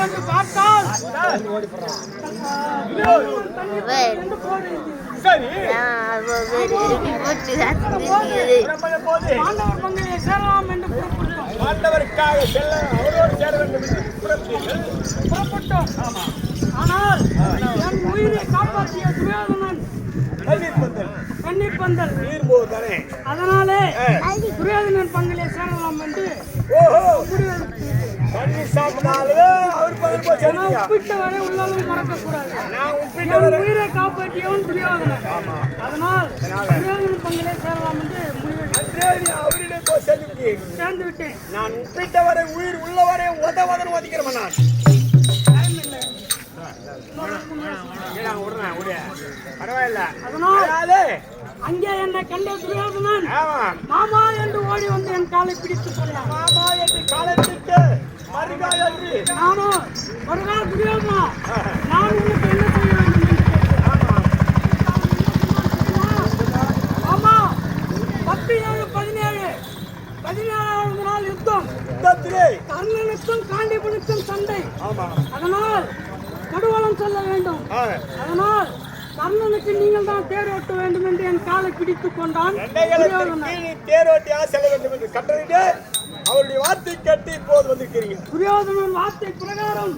வந்து பார்த்தால் சேரலாம் என்று பாண்டவருக்காக செல்ல அவரோடு சேர வேண்டும் என்று புறப்பட்டோம். ஆனால் என் உயிரை காப்பாற்றிய துரியோதனன் கண்ணீர் பந்தல் அதனாலே துரியோதனன் பங்கிலே சேரலாம் என்று உப்பிட்டவரை உள்ளாலும் மறக்கக்கூடாது. உயிரை காப்பாற்றியவன் துரியோதனன். அதனால் துரியோதனன் பங்கிலே சேரலாம் என்று சேர்ந்து விட்டேன். நான் உப்பிட்டவரை உயிர் உள்ளவரை உதவதன் ஒதுக்கிறவன் நான். அங்கே என்னை கண்ட துரியோதனன் மாமா என்று ஓடி வந்து என் காலை பிடித்துக் கொண்டான். மாமா என்று காலை பிடித்து நானும் வருகா துரியோதனா, நான் உனக்கு என்ன செய்ய வேண்டும் என்று ஆமா 17 நாள் யுத்தம். கர்ணனுக்கும் காண்டிபனுக்கும் சண்டை. அதனால் கடுவலம் சொல்ல வேண்டும். அதனால் கர்ணனுக்கு நீங்கள் தான் தேரோட்ட வேண்டும் என்று என் காலை பிடித்துக் கொண்டான். தேரோட்டியாக செல்ல வேண்டும் என்று கட்டளையிட்டு அவருடைய வார்த்தை கேட்டு இப்போது வந்திருக்கிறீங்க. துரியோதனன் வார்த்தை பிரகாரம்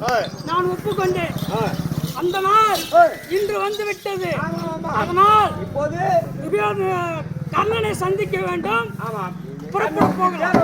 நான் ஒப்புக்கொண்டேன். அந்த நாள் இன்று வந்து விட்டது. அதனால் இப்போது கர்ணனை சந்திக்க வேண்டும். புறப்பட போகலாம்.